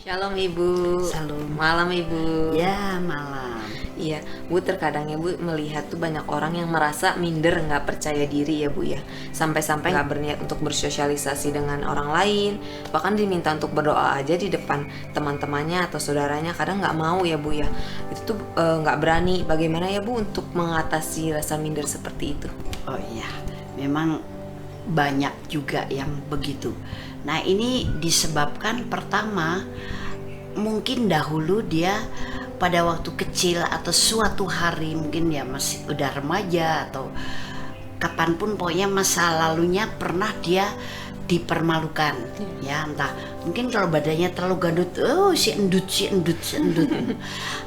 Shalom Ibu. Salam. Malam Ibu. Ya, malam. Iya, Bu, terkadang ya Bu melihat tuh banyak orang yang merasa minder, nggak percaya diri ya Bu ya. Sampai-sampai nggak berniat untuk bersosialisasi dengan orang lain. Bahkan diminta untuk berdoa aja di depan teman-temannya atau saudaranya kadang nggak mau ya Bu ya. Itu tuh nggak berani. Bagaimana ya Bu untuk mengatasi rasa minder seperti itu? Oh iya, memang banyak juga yang begitu. Nah, ini disebabkan pertama, mungkin dahulu dia pada waktu kecil atau suatu hari mungkin ya masih udah remaja atau kapanpun pokoknya masa lalunya pernah dia dipermalukan, ya entah mungkin kalau badannya terlalu gendut, oh si endut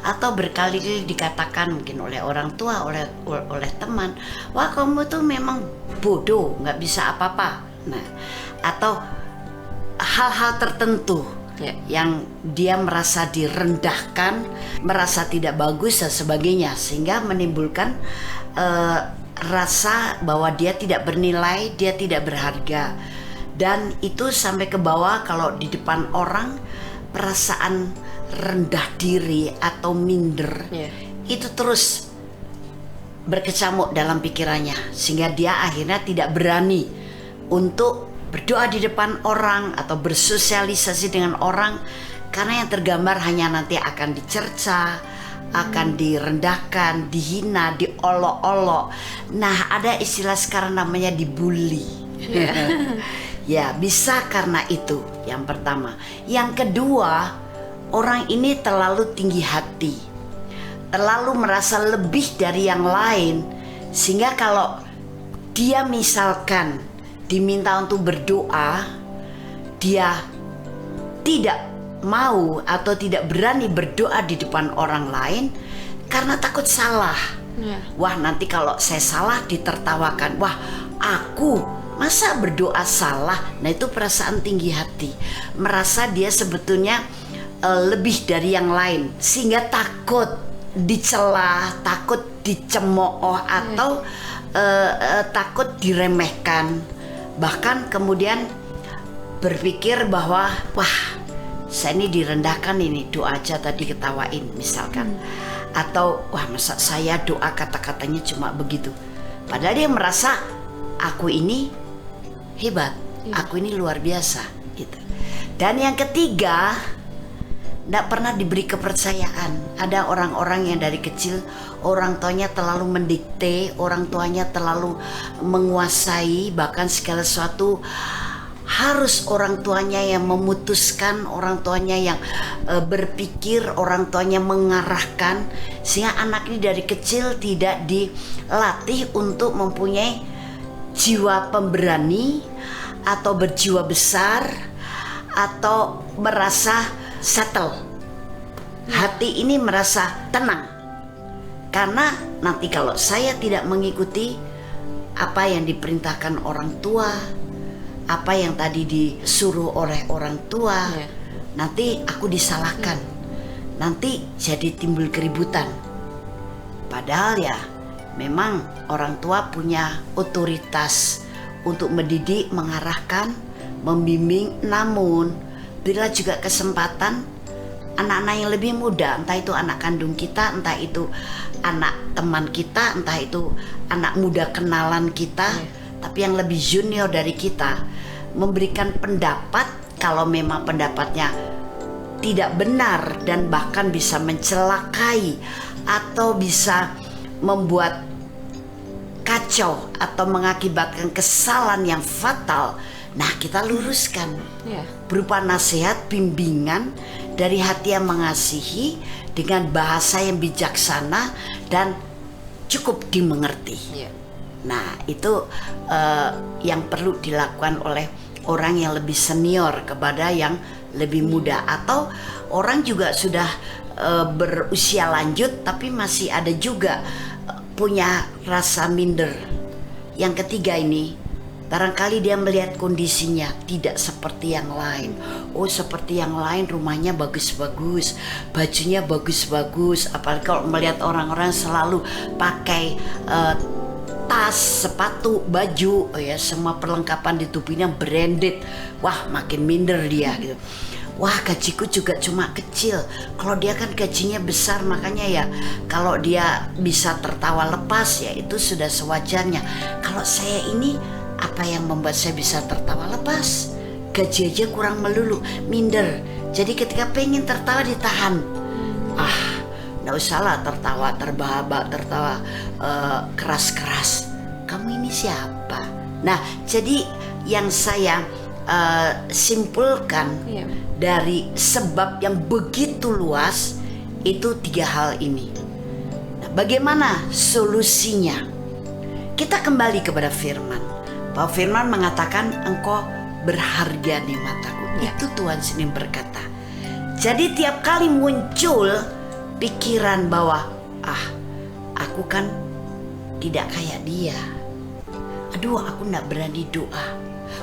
atau berkali-kali dikatakan mungkin oleh orang tua, oleh teman, wah kamu tuh memang bodoh, nggak bisa apa-apa. Nah, atau hal-hal tertentu yang dia merasa direndahkan, merasa tidak bagus dan sebagainya, sehingga menimbulkan rasa bahwa dia tidak bernilai, dia tidak berharga. Dan itu sampai ke bawah kalau di depan orang perasaan rendah diri atau minder itu terus berkecamuk dalam pikirannya, sehingga dia akhirnya tidak berani untuk berdoa di depan orang atau bersosialisasi dengan orang, karena yang tergambar hanya nanti akan dicerca, akan direndahkan, dihina, diolok-olok. Nah, ada istilah sekarang namanya dibully. Ya, bisa karena itu yang pertama. Yang kedua, orang ini terlalu tinggi hati, terlalu merasa lebih dari yang lain, sehingga kalau dia misalkan diminta untuk berdoa, dia tidak mau atau tidak berani berdoa di depan orang lain karena takut salah. Wah, nanti kalau saya salah ditertawakan. Wah, aku masa berdoa salah? Nah, itu perasaan tinggi hati, merasa dia sebetulnya lebih dari yang lain, sehingga takut dicela, takut dicemooh atau takut diremehkan. Bahkan kemudian berpikir bahwa wah, saya ini direndahkan, ini doa aja tadi ketawain misalkan. Atau wah, masa saya doa kata-katanya cuma begitu. Padahal dia merasa aku ini hebat, aku ini luar biasa gitu. Dan yang ketiga, tidak pernah diberi kepercayaan. Ada orang-orang yang dari kecil orang tuanya terlalu mendikte, orang tuanya terlalu menguasai, bahkan segala sesuatu harus orang tuanya yang memutuskan, orang tuanya yang berpikir, orang tuanya mengarahkan, sehingga anak ini dari kecil tidak dilatih untuk mempunyai jiwa pemberani atau berjiwa besar atau merasa settle. Hati ini merasa tenang, karena nanti kalau saya tidak mengikuti apa yang diperintahkan orang tua, apa yang tadi disuruh oleh orang tua, nanti aku disalahkan, nanti jadi timbul keributan. Padahal ya memang orang tua punya otoritas untuk mendidik, mengarahkan, membimbing. Namun bila juga kesempatan anak-anak yang lebih muda, entah itu anak kandung kita, entah itu anak teman kita, entah itu anak muda kenalan kita, tapi yang lebih junior dari kita, memberikan pendapat kalau memang pendapatnya tidak benar dan bahkan bisa mencelakai atau bisa membuat kacau atau mengakibatkan kesalahan yang fatal. Nah, kita luruskan berupa nasihat, bimbingan dari hati yang mengasihi dengan bahasa yang bijaksana dan cukup dimengerti. Nah, itu yang perlu dilakukan oleh orang yang lebih senior kepada yang lebih muda, atau orang juga sudah berusia lanjut tapi masih ada juga punya rasa minder. Yang ketiga ini, barangkali dia melihat kondisinya tidak seperti yang lain. Oh, seperti yang lain rumahnya bagus-bagus, bajunya bagus-bagus. Apalagi kalau melihat orang-orang selalu pakai tas, sepatu, baju, ya semua perlengkapan di tubuhnya branded. Wah, makin minder dia gitu. wah gajiku juga cuma kecil. Kalau dia kan gajinya besar, makanya ya kalau dia bisa tertawa lepas ya itu sudah sewajarnya. Kalau saya ini, apa yang membuat saya bisa tertawa lepas? Gaji aja kurang melulu, minder. Jadi ketika pengen tertawa ditahan. Nggak usah lah tertawa terbahak-bahak, tertawa keras-keras. Kamu ini siapa? Nah, jadi yang saya simpulkan dari sebab yang begitu luas itu 3 hal ini. Nah, bagaimana solusinya? Kita kembali kepada firman. Bahwa firman mengatakan engkau berharga di mataku. Itu Tuhan sendiri berkata. Jadi tiap kali muncul pikiran bahwa aku kan tidak kayak dia. Aduh, aku gak berani doa.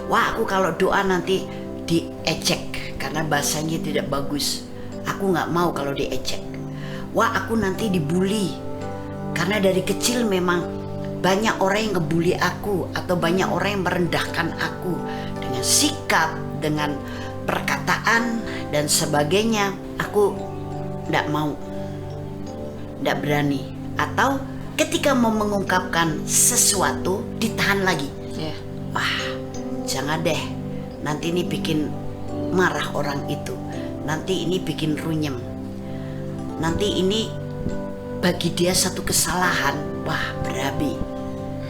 Wah, aku kalau doa nanti diejek karena bahasanya tidak bagus. Aku gak mau kalau diejek. Wah, aku nanti dibully karena dari kecil memang banyak orang yang ngebully aku, atau banyak orang yang merendahkan aku dengan sikap, dengan perkataan dan sebagainya. Aku gak mau, gak berani. Atau ketika mau mengungkapkan sesuatu ditahan lagi. Wah, jangan deh, nanti ini bikin marah orang itu, nanti ini bikin runyem, nanti ini bagi dia satu kesalahan. Wah, berabi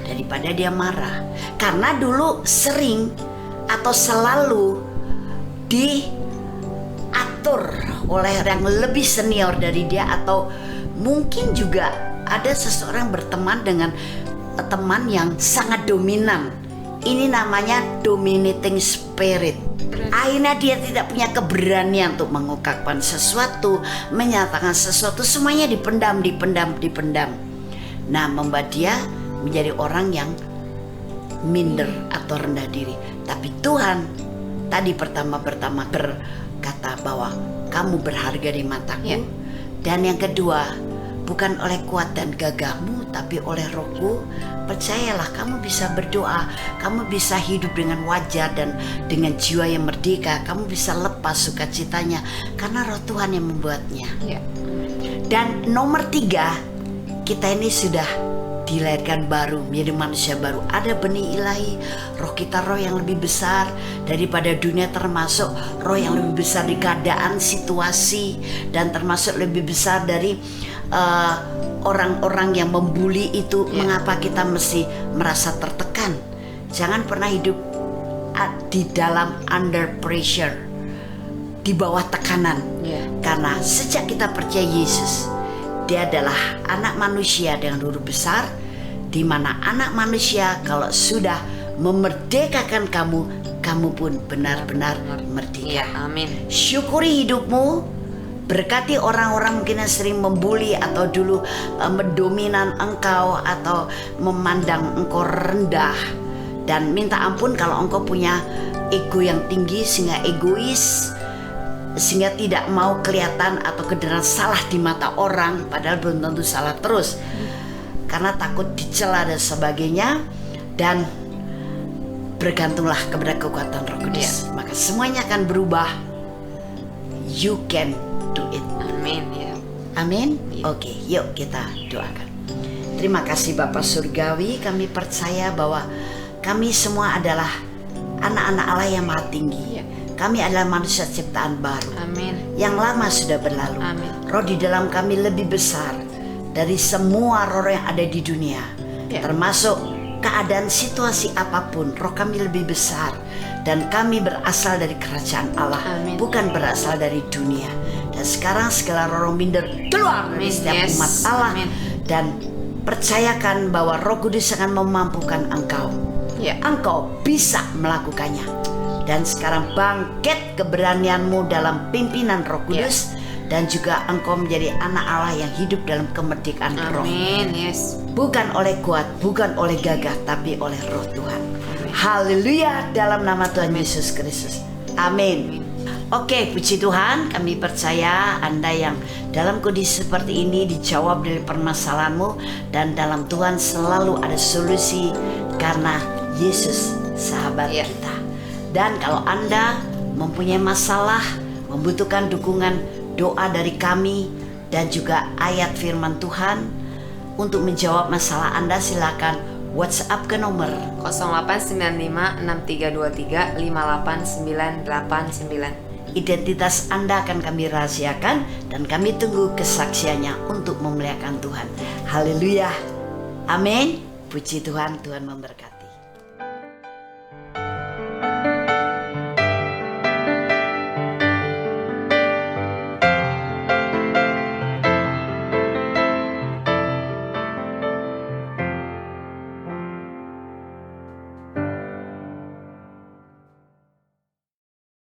daripada dia marah. Karena dulu sering atau selalu diatur oleh yang lebih senior dari dia, atau mungkin juga ada seseorang berteman dengan teman yang sangat dominan. Ini namanya dominating spirit. Akhirnya dia tidak punya keberanian untuk mengungkapkan sesuatu, menyatakan sesuatu, semuanya dipendam. Nah, membuat dia menjadi orang yang minder atau rendah diri. Tapi Tuhan tadi pertama berkata bahwa kamu berharga di mataku. Dan yang kedua, bukan oleh kuat dan gagahmu, tapi oleh Rohku. Percayalah, kamu bisa berdoa, kamu bisa hidup dengan wajar dan dengan jiwa yang merdeka. Kamu bisa lepas sukacitanya karena Roh Tuhan yang membuatnya. Dan nomor 3, kita ini sudah dilahirkan baru, menjadi manusia baru. Ada benih ilahi, roh kita roh yang lebih besar daripada dunia, termasuk roh yang lebih besar di keadaan, situasi, dan termasuk lebih besar dari orang-orang yang membuli itu. Mengapa kita mesti merasa tertekan? Jangan pernah hidup di dalam under pressure, di bawah tekanan. Karena sejak kita percaya Yesus, Dia adalah anak manusia dengan huruf besar, di mana anak manusia kalau sudah memerdekakan kamu, kamu pun benar-benar merdeka. Amin. Syukuri hidupmu. Berkati orang-orang mungkin yang sering membuli atau dulu mendominan engkau atau memandang engkau rendah. Dan minta ampun kalau engkau punya ego yang tinggi sehingga egois, sehingga tidak mau kelihatan atau kedengaran salah di mata orang, padahal belum tentu salah terus. Karena takut dicela dan sebagainya. Dan bergantunglah kepada kekuatan Roh Kudus. Maka semuanya akan berubah. You can do it. Amin. Amin. Oke, yuk kita doakan. Terima kasih Bapa Surgawi. Kami percaya bahwa kami semua adalah anak-anak Allah yang Maha Tinggi. Kami adalah manusia ciptaan baru. Amin. Yang lama sudah berlalu. Amin. Roh di dalam kami lebih besar dari semua roh yang ada di dunia. Termasuk keadaan situasi apapun, roh kami lebih besar. Dan kami berasal dari kerajaan Allah. Amin. Bukan berasal dari dunia. Dan sekarang segala roh minder keluar dari setiap umat Allah. Amin. Dan percayakan bahwa Roh Kudus akan memampukan engkau. Engkau bisa melakukannya. Dan sekarang bangkit keberanianmu dalam pimpinan Roh Kudus. Dan juga engkau menjadi anak Allah yang hidup dalam kemerdekaan roh. Amin. Bukan oleh kuat, bukan oleh gagah, tapi oleh Roh Tuhan. Haleluya, dalam nama Tuhan Yesus Kristus. Amin. Oke, puji Tuhan, kami percaya Anda yang dalam kondisi seperti ini dijawab dari permasalahanmu. Dan dalam Tuhan selalu ada solusi karena Yesus sahabat kita. Dan kalau Anda mempunyai masalah, membutuhkan dukungan doa dari kami dan juga ayat firman Tuhan untuk menjawab masalah Anda, silakan WhatsApp ke nomor 089563235899. Identitas Anda akan kami rahasiakan dan kami tunggu kesaksiannya untuk memuliakan Tuhan. Haleluya. Amin. Puji Tuhan, Tuhan memberkati.